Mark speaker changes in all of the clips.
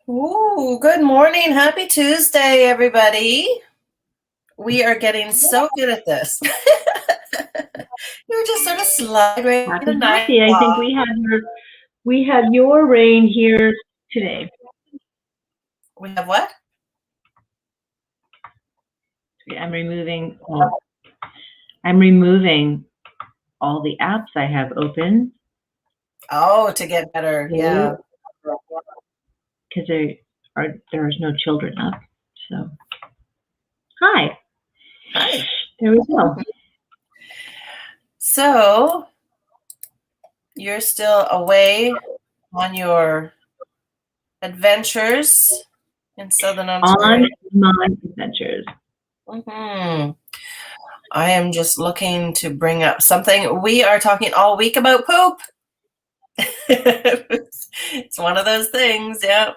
Speaker 1: Ooh, good morning. Happy Tuesday, everybody. We are getting so good at this. You're just sort of slide right into
Speaker 2: Happy,
Speaker 1: 9
Speaker 2: happy. I think
Speaker 1: o'clock.
Speaker 2: we had your reign here today.
Speaker 1: We have what?
Speaker 2: I'm removing all the apps I have open.
Speaker 1: Oh, to get better. Yeah.
Speaker 2: Because there's no children up. So hi.
Speaker 1: Hi.
Speaker 2: There we go.
Speaker 1: So you're still away on your adventures in Southern Ontario.
Speaker 2: On my adventures.
Speaker 1: Mm-hmm. I am just looking to bring up something. We are talking all week about poop. It's one of those things, yeah.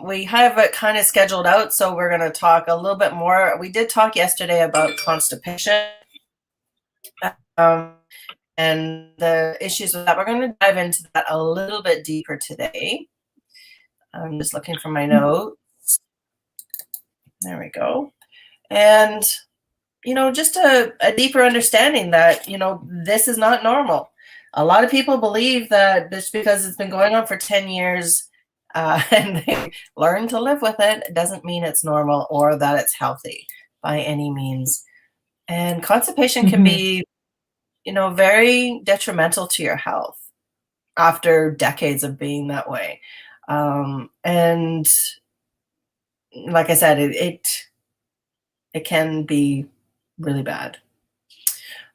Speaker 1: We have it kind of scheduled out, so we're going to talk a little bit more. We did talk yesterday about constipation and the issues with that. We're going to dive into that a little bit deeper today. I'm just looking for my notes. There we go. And, just a deeper understanding that, this is not normal. A lot of people believe that just because it's been going on for 10 years and they learn to live with it, it doesn't mean it's normal or that it's healthy by any means. And constipation can be, very detrimental to your health after decades of being that way. And like I said, it can be really bad.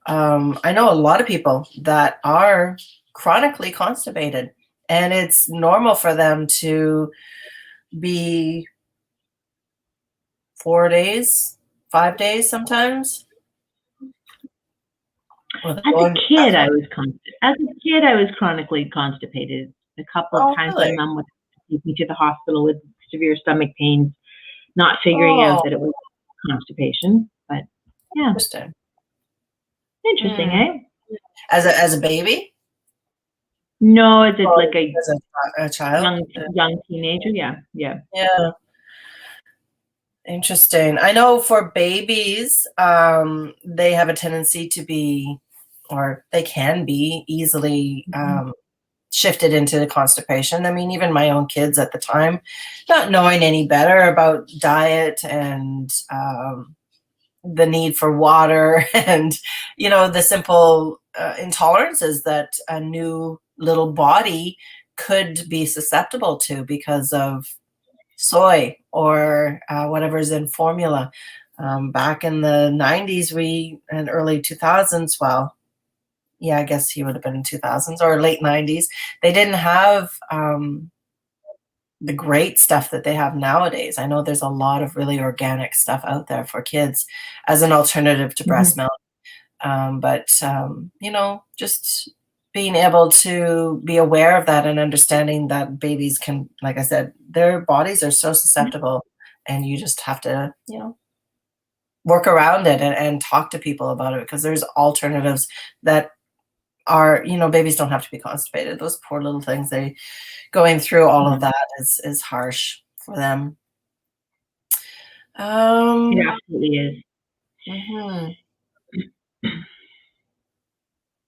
Speaker 1: I know a lot of people that are chronically constipated, and it's normal for them to be 4 days, 5 days sometimes.
Speaker 2: As a kid, I was chronically constipated. A couple of times,
Speaker 1: Really?
Speaker 2: my mom would take me to the hospital with severe stomach pains, not figuring out
Speaker 1: Oh,
Speaker 2: that it was constipation. But yeah,
Speaker 1: interesting.
Speaker 2: interesting, eh?
Speaker 1: As a baby?
Speaker 2: No, it's like
Speaker 1: As a child?
Speaker 2: young teenager. Yeah.
Speaker 1: Yeah. Interesting. I know for babies, they have a tendency to be, or they can be easily shifted into the constipation. I mean, even my own kids at the time, not knowing any better about diet and the need for water and, the simple intolerances that a new little body could be susceptible to because of soy or whatever's in formula. Back in the 90s, and early 2000s, well, yeah, I guess he would have been in 2000s or late 90s. They didn't have the great stuff that they have nowadays. I know there's a lot of really organic stuff out there for kids as an alternative to breast milk. But just being able to be aware of that and understanding that babies can, like I said, their bodies are so susceptible, and you just have to, work around it and talk to people about it, because there's alternatives that are, babies don't have to be constipated. Those poor little things, going through all of that is harsh for them.
Speaker 2: It absolutely is.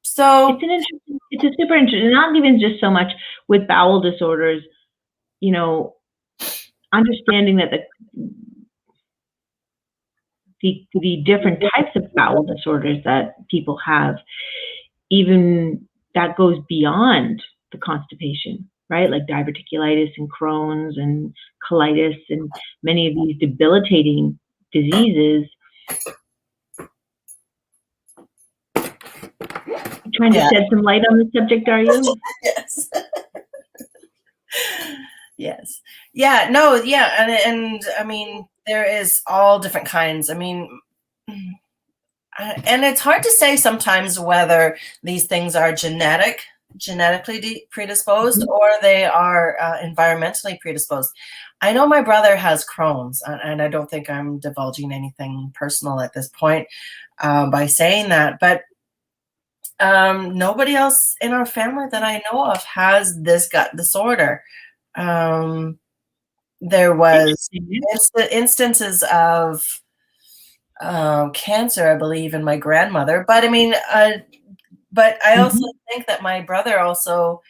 Speaker 1: So
Speaker 2: it's a super interesting, not even just so much with bowel disorders, understanding that the different types of bowel disorders that people have, even that goes beyond the constipation, right? Like diverticulitis and Crohn's and colitis and many of these debilitating diseases. Trying to shed some light on the subject, are you?
Speaker 1: Yes. Yes. Yeah, no, yeah. And I mean, there is all different kinds. I mean, and it's hard to say sometimes whether these things are genetically predisposed or they are environmentally predisposed. I know my brother has Crohn's, and I don't think I'm divulging anything personal at this point by saying that, but nobody else in our family that I know of has this gut disorder. There was
Speaker 2: Interesting.
Speaker 1: instances of cancer, I believe, in my grandmother. But I mean, but I also think that my brother also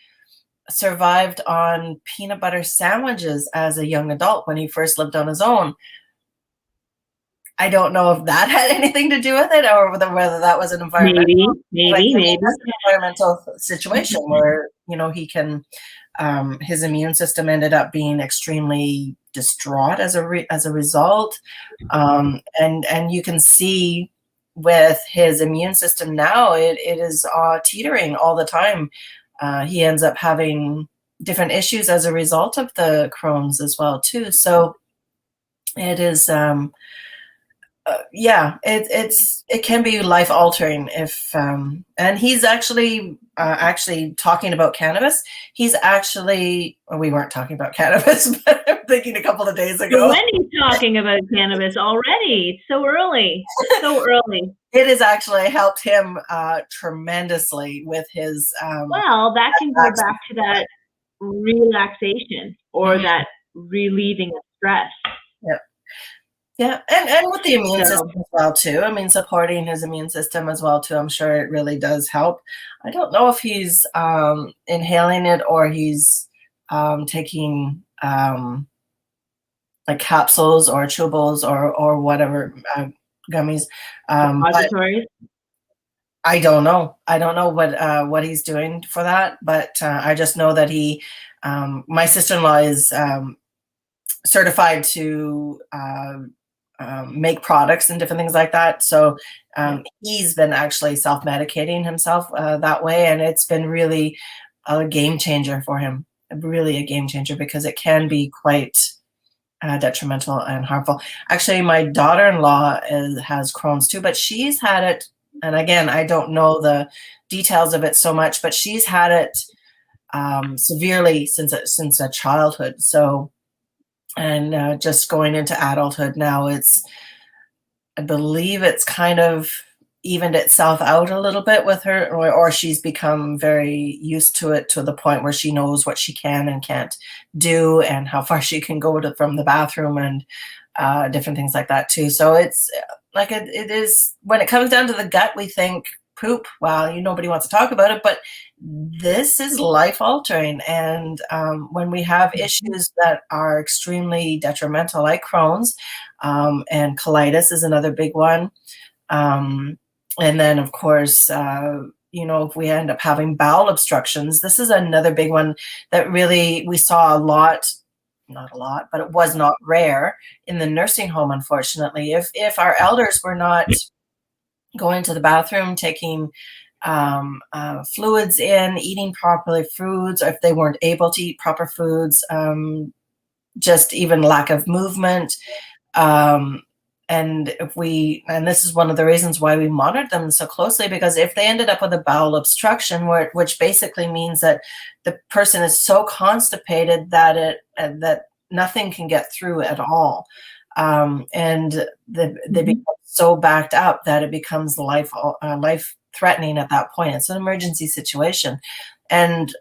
Speaker 1: survived on peanut butter sandwiches as a young adult when he first lived on his own. I don't know if that had anything to do with it, or whether that was an environmental,
Speaker 2: Maybe.
Speaker 1: that's an environmental situation where, you know, he can, his immune system ended up being extremely distraught as a result, and you can see with his immune system now, it is teetering all the time. He ends up having different issues as a result of the Crohn's as well too. So it is. Yeah, it can be life altering if and he's actually talking about cannabis. He's actually, well, we weren't talking about cannabis, but I'm thinking a couple of days ago.
Speaker 2: Wendy's talking about cannabis already. It's so early. So early.
Speaker 1: It has actually helped him tremendously with his
Speaker 2: well, that can go back to that relaxation or that relieving of stress.
Speaker 1: Yeah. Yeah, and with the immune system as well too. I mean, supporting his immune system as well too. I'm sure it really does help. I don't know if he's inhaling it or he's taking like capsules or chewables or whatever, gummies.
Speaker 2: Suppositories?
Speaker 1: I don't know. I don't know what he's doing for that, but I just know that he, my sister-in-law is certified to make products and different things like that. So he's been actually self-medicating himself that way, and it's been really a game changer for him. Really a game changer, because it can be quite detrimental and harmful. Actually, my daughter-in-law has Crohn's too, but she's had it, and again, I don't know the details of it so much, but she's had it severely since a childhood. So, and just going into adulthood now, I believe it's kind of evened itself out a little bit with her, or she's become very used to it to the point where she knows what she can and can't do and how far she can go from the bathroom and different things like that too. So it's like it is, when it comes down to the gut, we think poop. Well, nobody wants to talk about it, but this is life altering. And when we have issues that are extremely detrimental, like Crohn's, and colitis is another big one. And then, of course, if we end up having bowel obstructions, this is another big one that really we saw a lot, not a lot, but it was not rare in the nursing home, unfortunately. If our elders were not going to the bathroom, taking fluids in, eating properly foods, or if they weren't able to eat proper foods, just even lack of movement, and this is one of the reasons why we monitored them so closely, because if they ended up with a bowel obstruction, which basically means that the person is so constipated that that nothing can get through at all, and they become so backed up that it becomes life threatening at that point. It's an emergency situation, and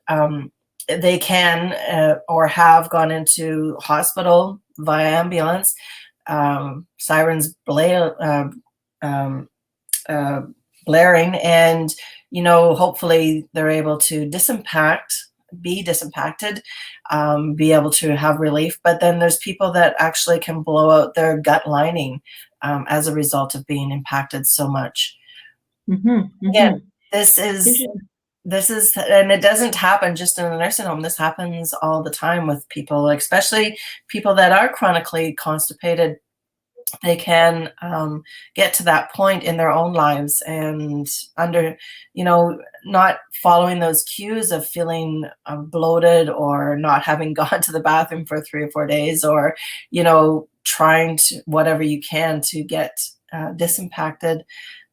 Speaker 1: they can or have gone into hospital via ambulance. Sirens blaring, and hopefully they're able to be disimpacted, be able to have relief. But then there's people that actually can blow out their gut lining as a result of being impacted so much. Again, this is, and it doesn't happen just in a nursing home. This happens all the time with people, especially people that are chronically constipated. They can get to that point in their own lives, and not following those cues of feeling bloated, or not having gone to the bathroom for 3 or 4 days, or, trying to whatever you can to get disimpacted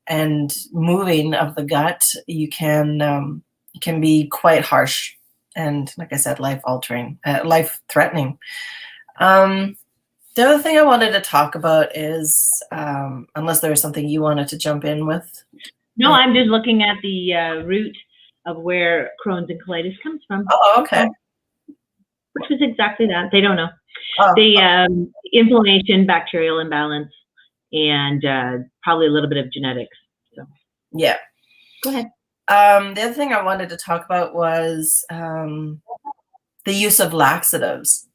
Speaker 1: and moving of the gut. You can be quite harsh, and like I said, life altering, life threatening. The other thing I wanted to talk about is, unless there was something you wanted to jump in with.
Speaker 2: No, I'm just looking at the root of where Crohn's and colitis comes from.
Speaker 1: Oh, okay.
Speaker 2: Which was exactly that. They don't know.
Speaker 1: Oh,
Speaker 2: They inflammation, bacterial imbalance, and probably a little bit of genetics. So
Speaker 1: yeah.
Speaker 2: go ahead.
Speaker 1: The other thing I wanted to talk about was the use of laxatives.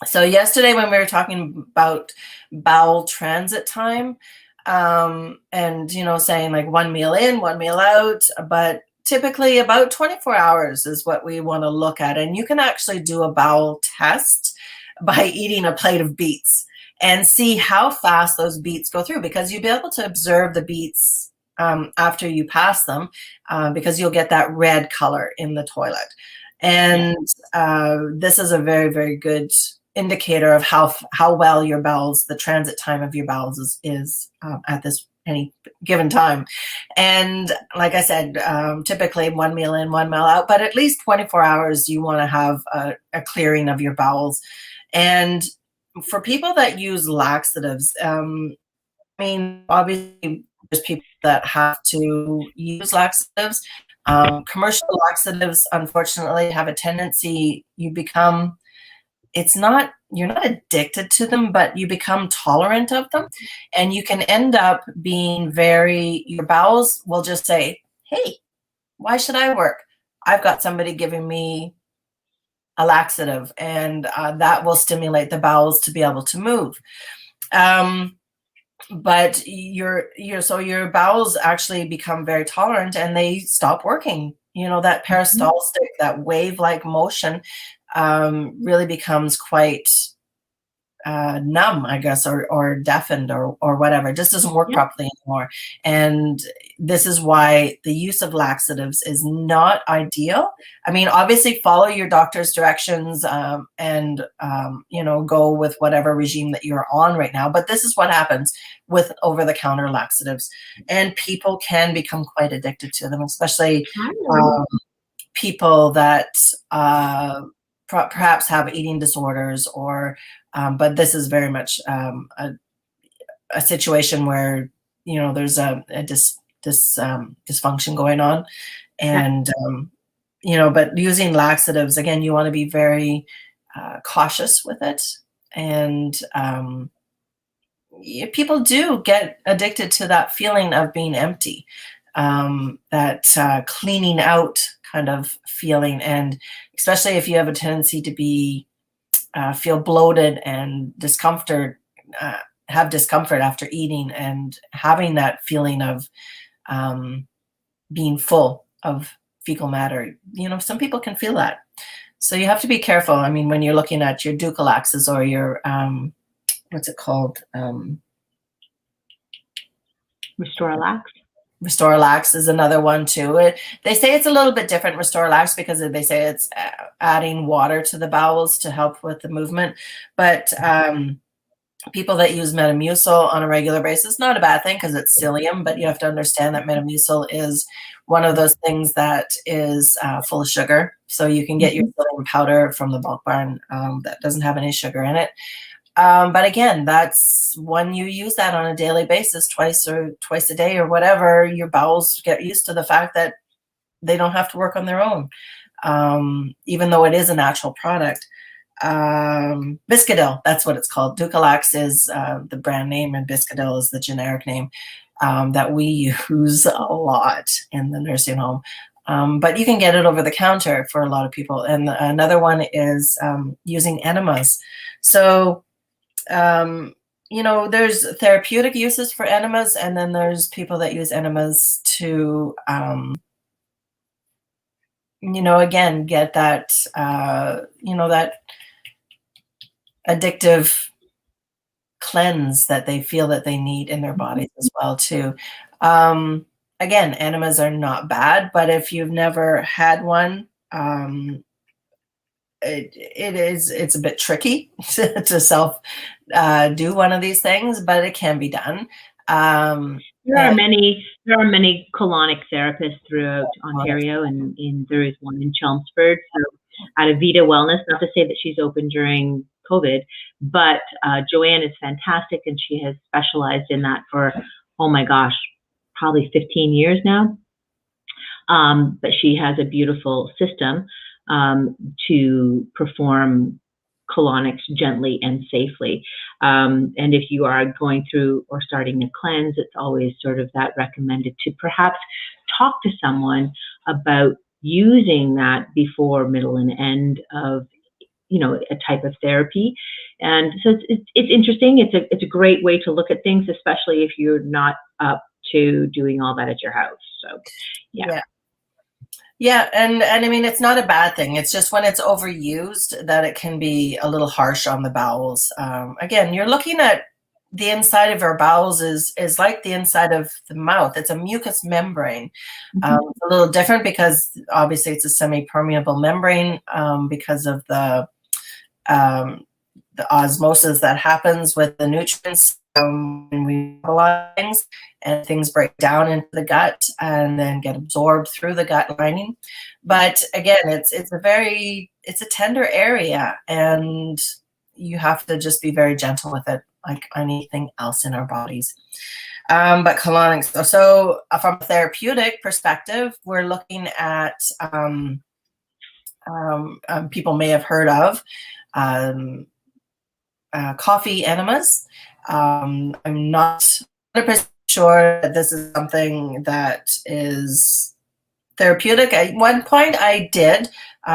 Speaker 1: So yesterday when we were talking about bowel transit time, and saying like one meal in, one meal out, but typically about 24 hours is what we want to look at. And you can actually do a bowel test by eating a plate of beets and see how fast those beets go through, because you'll be able to observe the beets after you pass them, because you'll get that red color in the toilet. And this is a very, very good indicator of how well your bowels, the transit time of your bowels is at this any given time. And like I said, typically one meal in, one meal out, but at least 24 hours you want to have a clearing of your bowels. And for people that use laxatives, obviously there's people that have to use laxatives. Commercial laxatives, unfortunately, have a tendency, you're not addicted to them, but you become tolerant of them. And you can end up being your bowels will just say, hey, why should I work? I've got somebody giving me a laxative, and that will stimulate the bowels to be able to move. But so your bowels actually become very tolerant and they stop working. That peristaltic, that wave-like motion really becomes quite numb, I guess, or deafened or whatever. It just doesn't work properly anymore. And this is why the use of laxatives is not ideal. Obviously follow your doctor's directions, and go with whatever regime that you're on right now. But this is what happens with over-the-counter laxatives. And people can become quite addicted to them, especially people that perhaps have eating disorders, but this is very much a situation where there's a dysfunction going on, and but using laxatives, again, you want to be very cautious with it. And people do get addicted to that feeling of being empty, that cleaning out kind of feeling, and especially if you have a tendency to feel bloated and have discomfort after eating, and having that feeling of being full of fecal matter. Some people can feel that. So you have to be careful. When you're looking at your Ducalaxes or your, what's it called?
Speaker 2: Restoralax.
Speaker 1: Restoralax is another one too. They say it's a little bit different, Restoralax, because they say it's adding water to the bowels to help with the movement. But people that use Metamucil on a regular basis, not a bad thing because it's psyllium, but you have to understand that Metamucil is one of those things that is full of sugar. So you can get your psyllium powder from the bulk barn that doesn't have any sugar in it. But again, that's when you use that on a daily basis, twice a day or whatever, your bowels get used to the fact that they don't have to work on their own, even though it is a natural product. Biscadil, that's what it's called. Ducalax is the brand name, and Biscadil is the generic name that we use a lot in the nursing home. But you can get it over the counter for a lot of people. And another one is using enemas. So there's therapeutic uses for enemas, and then there's people that use enemas to, again, get that, that addictive cleanse that they feel that they need in their bodies as well too. Again, enemas are not bad, but if you've never had one, it's a bit tricky to self do one of these things, but it can be done.
Speaker 2: There are many colonic therapists throughout Ontario, and there is one in Chelmsford. So at Avita Wellness, not to say that she's open during COVID, but Joanne is fantastic, and she has specialized in that for, oh my gosh, probably 15 years now. But she has a beautiful system to perform colonics gently and safely. And if you are going through or starting a cleanse, it's always sort of that recommended to perhaps talk to someone about using that before, middle, and end of, you know, a type of therapy. And so it's interesting. It's a great way to look at things, especially if you're not up to doing all that at your house. So yeah.
Speaker 1: Yeah, and I mean, it's not a bad thing. It's just when it's overused that it can be a little harsh on the bowels. Again, you're looking at the inside of our bowels is like the inside of the mouth. It's a mucous membrane. It's a little different because obviously it's a semi-permeable membrane because of the osmosis that happens with the nutrients when we metabolize things, and things break down into the gut and then get absorbed through the gut lining. But again, it's a tender area, and you have to just be very gentle with it, like anything else in our bodies. But colonics. So from a therapeutic perspective, we're looking at people may have heard of coffee enemas. I'm not 100% sure that this is something that is therapeutic. At one point I did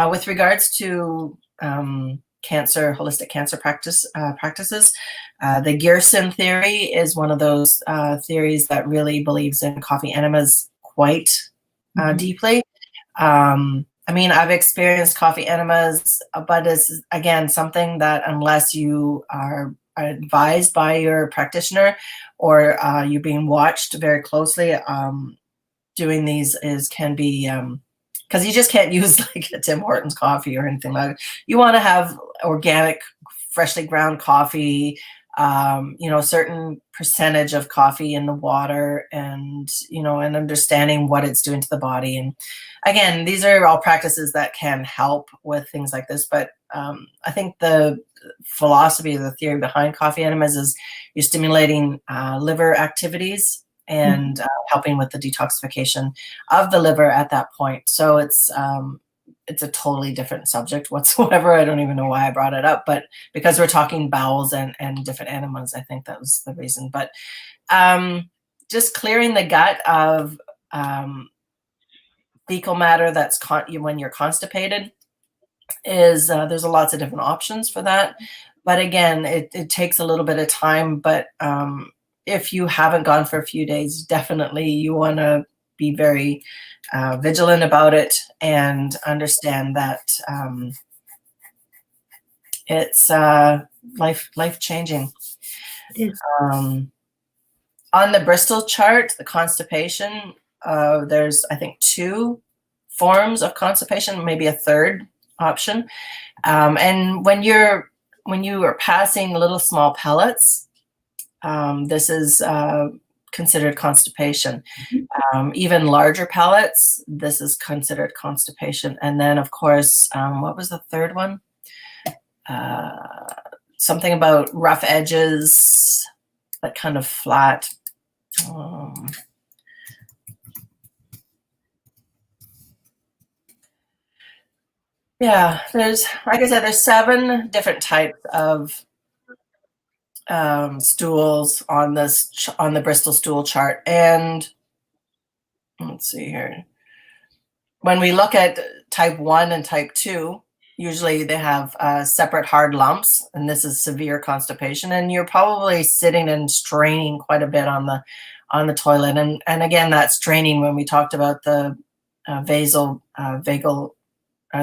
Speaker 1: with regards to cancer, holistic cancer practices. The Gerson theory is one of those theories that really believes in coffee enemas quite deeply. I mean, I've experienced coffee enemas, but it's, again, something that unless you are advised by your practitioner or you're being watched very closely, doing these can be, because you just can't use like a Tim Hortons coffee or anything like that. You want to have organic, freshly ground coffee, you know, a certain percentage of coffee in the water, and, you know, and understanding what it's doing to the body. And again, these are all practices that can help with things like this. But I think the philosophy, the theory behind coffee enemas is you're stimulating liver activities and helping with the detoxification of the liver at that point. So it's a totally different subject whatsoever. I don't even know why I brought it up, but because we're talking bowels and different enemas, I think that was the reason. But just clearing the gut of fecal matter that's when you're constipated is there's lots of different options for that. But again, it takes a little bit of time. But if you haven't gone for a few days, definitely you want to be very vigilant about it and understand that it's life changing. On the Bristol chart, the constipation, there's, I think, 2 forms of constipation, maybe a third option. And when you are passing little small pellets, this is considered constipation. Even larger pellets, this is considered constipation. And then, of course, what was the third one? Something about rough edges, but kind of flat. Yeah, there's, like I said, there's 7 different types of stools on the Bristol Stool Chart. And let's see here. When we look at type 1 and type 2, usually they have separate hard lumps, and this is severe constipation. And you're probably sitting and straining quite a bit on the toilet. And again, that straining, when we talked about the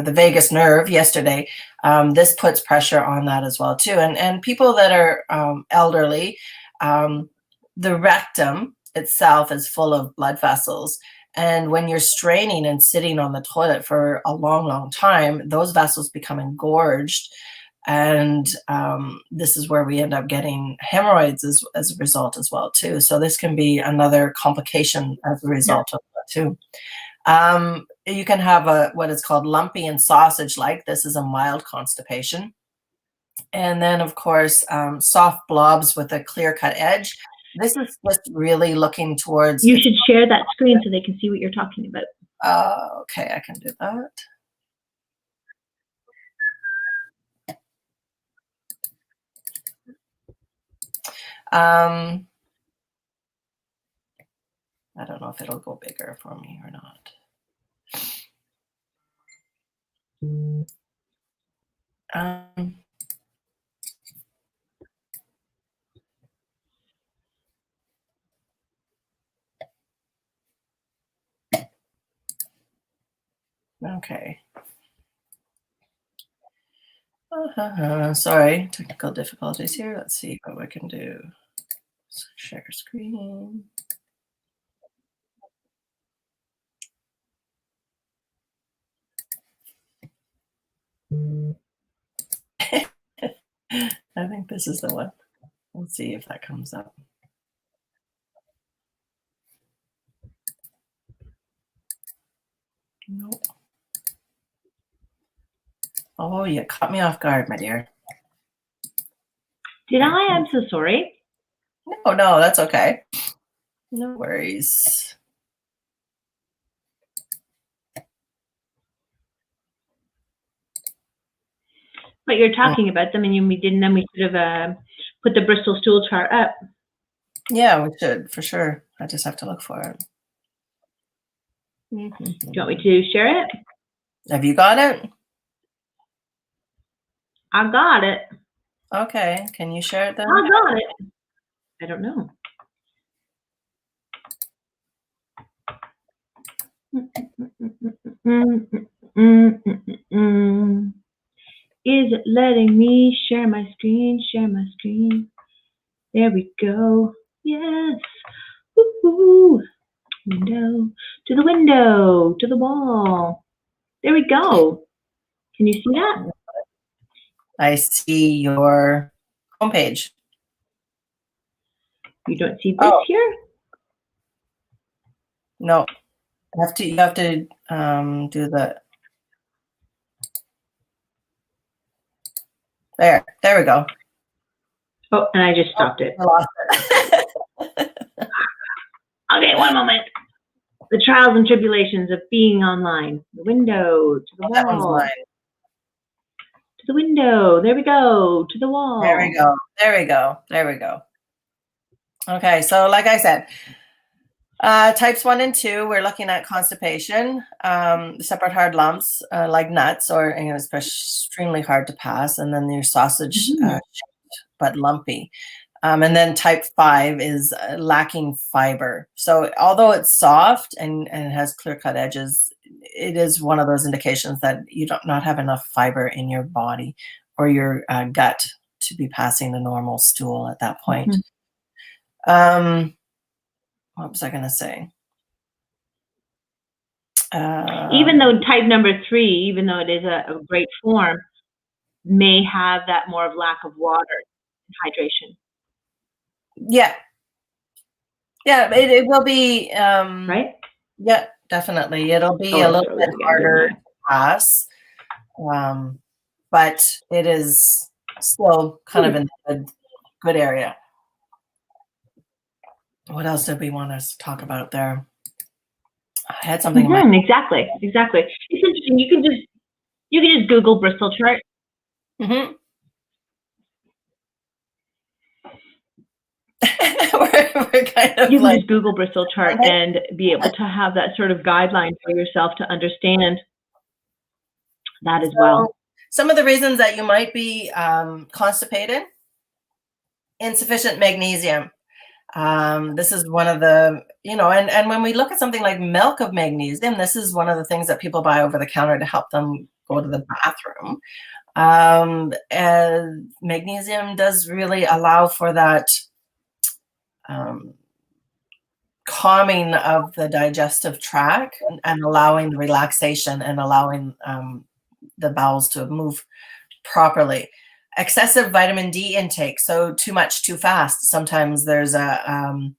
Speaker 1: the vagus nerve yesterday, this puts pressure on that as well too. And people that are elderly, the rectum itself is full of blood vessels. And when you're straining and sitting on the toilet for a long time, those vessels become engorged. And this is where we end up getting hemorrhoids as a result as well too. So this can be another complication as a result of that too. You can have what is called lumpy and sausage-like. This is a mild constipation. And then, of course, soft blobs with a clear-cut edge. This is just really looking towards...
Speaker 2: You should share that screen so they can see what you're talking about.
Speaker 1: Okay, I can do that. I don't know if it'll go bigger for me or not. Okay. Sorry, technical difficulties here. Let's see what we can do. Share screen. I think this is the one. Let's see if that comes up. Nope. Oh, you caught me off guard, my dear.
Speaker 2: Did I? I'm so sorry.
Speaker 1: No, that's okay. No worries.
Speaker 2: But you're talking about them, and we didn't. Then we should have put the Bristol Stool Chart up.
Speaker 1: Yeah, we should for sure. I just have to look for it.
Speaker 2: Do you want me to share it?
Speaker 1: Have you got it?
Speaker 2: I got it.
Speaker 1: Okay, can you share it then?
Speaker 2: I got it. I don't know. Is it letting me share my screen? Share my screen. There we go. Yes. Woo-hoo. Window to the window to the wall. There we go. Can you see that?
Speaker 1: I see your homepage.
Speaker 2: You don't see this here?
Speaker 1: No. You have to do the there we go.
Speaker 2: Oh, and I just stopped it.
Speaker 1: I lost it.
Speaker 2: Okay, one moment. The trials and tribulations of being online. The window to the wall.
Speaker 1: That one's mine.
Speaker 2: To the window. There we go. To the wall.
Speaker 1: There we go. There we go. There we go. Okay, so like I said, types 1 and 2, we're looking at constipation, separate hard lumps like nuts, or it's extremely hard to pass, and then your sausage but lumpy. And then type 5 is lacking fiber. So although it's soft and it has clear-cut edges, it is one of those indications that you do not have enough fiber in your body or your gut to be passing the normal stool at that point. What was I going to say?
Speaker 2: Even though type number 3, even though it is a great form, may have that more of lack of water and hydration.
Speaker 1: Yeah, it will be
Speaker 2: right.
Speaker 1: Yeah, definitely. It'll be a little bit harder to pass, but it is still kind of in a good area. What else did we want to talk about there? I had something in mind.
Speaker 2: Exactly. It's interesting. You can just Google Bristol chart.
Speaker 1: We're kind of
Speaker 2: you can just Google Bristol chart and be able to have that sort of guideline for yourself to understand that as well.
Speaker 1: Some of the reasons that you might be constipated: insufficient magnesium. This is one of the, and when we look at something like milk of magnesium, this is one of the things that people buy over the counter to help them go to the bathroom. And magnesium does really allow for that calming of the digestive tract and allowing the relaxation and allowing the bowels to move properly. Excessive vitamin D intake, so too much too fast. Sometimes there's I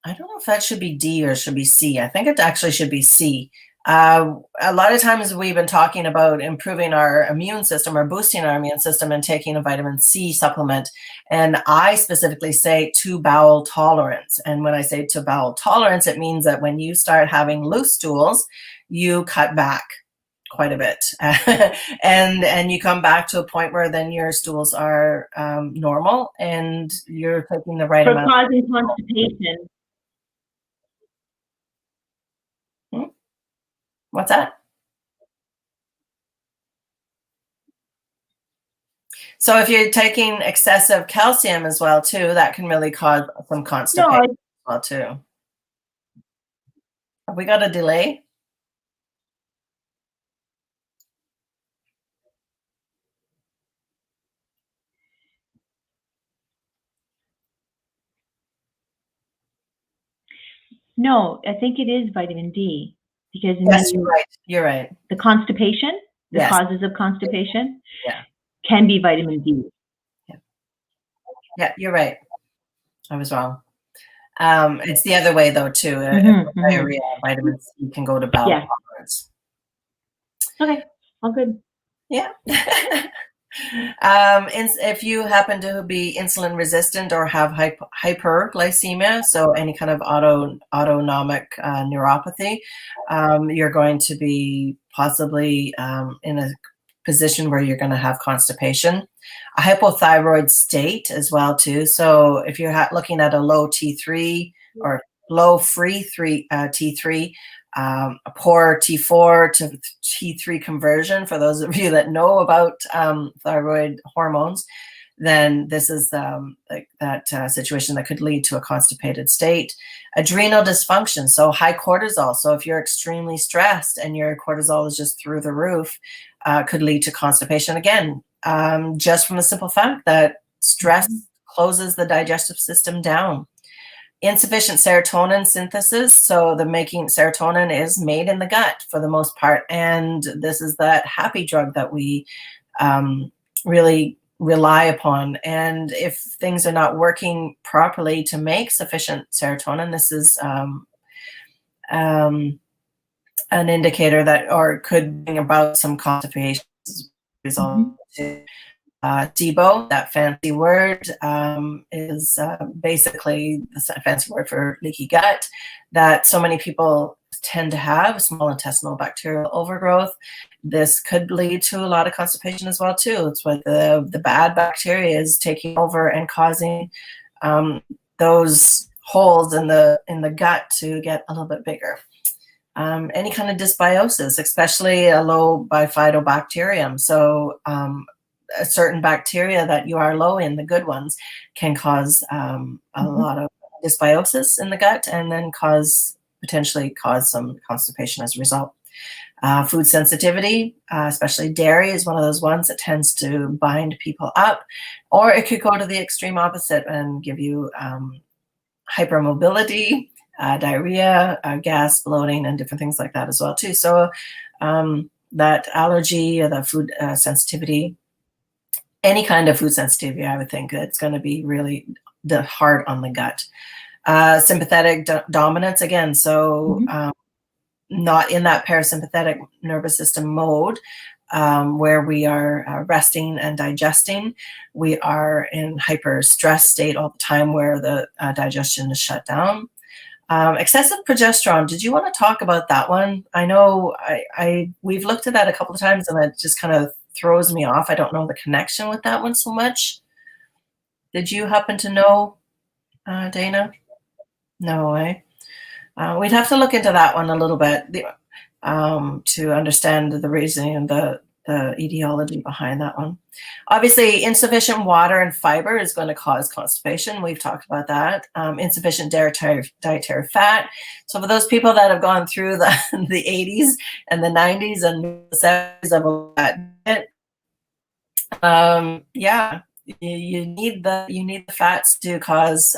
Speaker 1: don't know if that should be D or should be C. I think it actually should be C. A lot of times we've been talking about improving our immune system or boosting our immune system and taking a vitamin C supplement. And I specifically say to bowel tolerance. And when I say to bowel tolerance, it means that when you start having loose stools, you cut back quite a bit. And you come back to a point where then your stools are normal and you're taking the right
Speaker 2: For
Speaker 1: amount.
Speaker 2: causing constipation.
Speaker 1: What's that? So if you're taking excessive calcium as well too, that can really cause some constipation as well too. Have we got a delay?
Speaker 2: No, I think it is vitamin D, because
Speaker 1: yes, you're right. You're right.
Speaker 2: The constipation, the
Speaker 1: yes.
Speaker 2: causes of constipation,
Speaker 1: yeah.
Speaker 2: can be vitamin D.
Speaker 1: Yeah, you're right. I was wrong. It's the other way though too. Diarrhea, vitamin C can go to bowel tolerance.
Speaker 2: Okay, all good.
Speaker 1: Yeah. If you happen to be insulin resistant or have hyperglycemia, so any kind of autonomic neuropathy, you're going to be possibly in a position where you're going to have constipation. A hypothyroid state as well too. So if you're looking at a low T3 or low free T3, a poor T4 to T3 conversion, for those of you that know about thyroid hormones, then this is like that situation that could lead to a constipated state. Adrenal dysfunction, so high cortisol. So if you're extremely stressed and your cortisol is just through the roof, could lead to constipation again, just from the simple fact that stress closes the digestive system down. Insufficient serotonin synthesis, so the making serotonin is made in the gut for the most part, and this is that happy drug that we really rely upon. And if things are not working properly to make sufficient serotonin, this is an indicator that, or could bring about some constipation result. SIBO, that fancy word, is basically the fancy word for leaky gut that so many people tend to have, small intestinal bacterial overgrowth. This could lead to a lot of constipation as well too. It's what the bad bacteria is taking over and causing those holes in the gut to get a little bit bigger. Any kind of dysbiosis, especially a low bifidobacterium. So a certain bacteria that you are low in, the good ones, can cause a lot of dysbiosis in the gut, and then potentially cause some constipation as a result. Food sensitivity, especially dairy, is one of those ones that tends to bind people up, or it could go to the extreme opposite and give you hypermobility, diarrhea, gas, bloating, and different things like that as well too. So that allergy or the food sensitivity, any kind of food sensitivity, I would think it's going to be really hard on the gut. Sympathetic dominance, again, so not in that parasympathetic nervous system mode where we are resting and digesting. We are in hyper stress state all the time where the digestion is shut down. Excessive progesterone, did you want to talk about that one? I know we've looked at that a couple of times and it just kind of throws me off. I don't know the connection with that one so much. Did you happen to know, Dana? No way. We'd have to look into that one a little bit to understand the reasoning and the etiology behind that one. Obviously, insufficient water and fiber is going to cause constipation. We've talked about that. Insufficient dietary fat. So for those people that have gone through the 80s and the 90s and the 70s of that, yeah, you need the fats to cause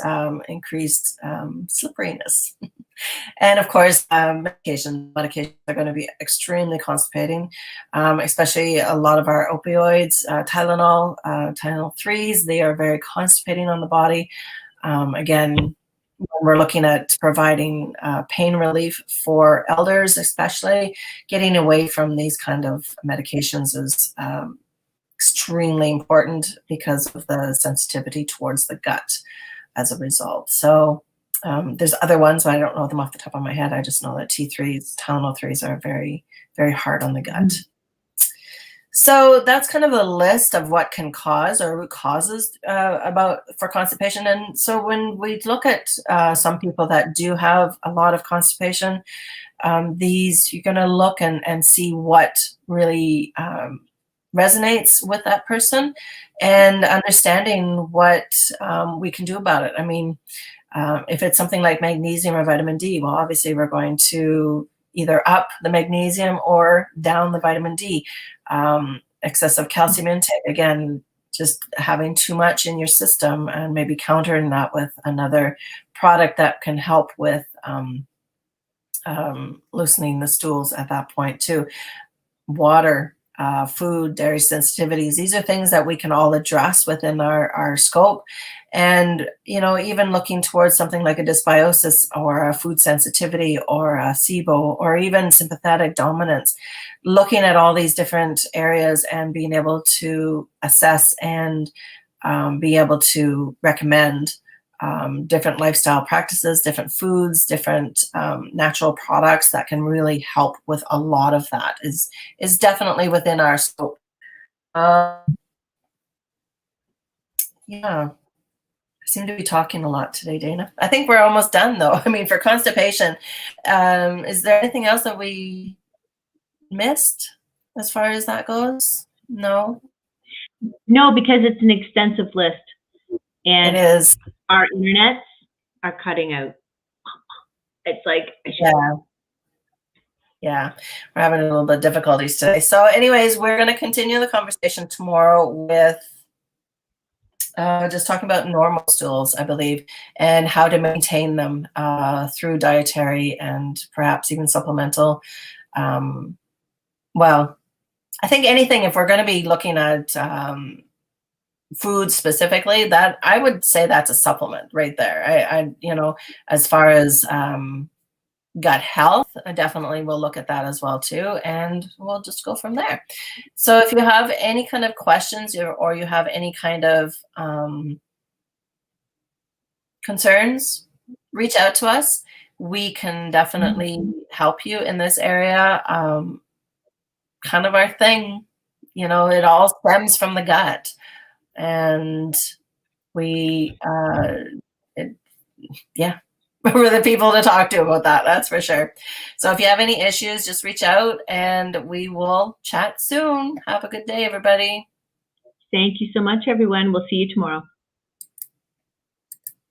Speaker 1: increased slipperiness. And of course, medications are going to be extremely constipating, especially a lot of our opioids, Tylenol, Tylenol 3s, they are very constipating on the body. Again, when we're looking at providing pain relief for elders, especially, getting away from these kind of medications is extremely important because of the sensitivity towards the gut as a result. So there's other ones, but I don't know them off the top of my head. I just know that T3s, Tylenol 3s are very, very hard on the gut. So that's kind of a list of what can cause or root causes for constipation. And so when we look at some people that do have a lot of constipation, you're going to look and see what really resonates with that person, and understanding what we can do about it. I mean, if it's something like magnesium or vitamin D, well, obviously we're going to either up the magnesium or down the vitamin D. Excessive calcium intake, again, just having too much in your system, and maybe countering that with another product that can help with loosening the stools at that point too. Water, food, dairy sensitivities, these are things that we can all address within our scope. And, you know, even looking towards something like a dysbiosis or a food sensitivity or a SIBO or even sympathetic dominance, looking at all these different areas and being able to assess and be able to recommend different lifestyle practices, different foods, different natural products that can really help with a lot of that is definitely within our scope. Yeah. I seem to be talking a lot today, Dana. I think we're almost done though. I mean, for constipation, is there anything else that we missed as far as that goes? No?
Speaker 2: No, because it's an extensive list, and
Speaker 1: It is.
Speaker 2: our internets are cutting out. It's like,
Speaker 1: yeah, we're having a little bit of difficulties today. So anyways, we're going to continue the conversation tomorrow with just talking about normal stools, I believe, and how to maintain them through dietary and perhaps even supplemental. Well, I think anything, if we're going to be looking at food specifically, that I would say that's a supplement right there. I you know, as far as gut health, I definitely will look at that as well too, and we'll just go from there. So if you have any kind of questions or you have any kind of concerns, reach out to us. We can definitely help you in this area. Kind of our thing, you know, it all stems from the gut, and we yeah, we're the people to talk to about that, that's for sure. So if you have any issues, just reach out and we will chat soon. Have a good day, everybody.
Speaker 2: Thank you so much, everyone. We'll see you tomorrow.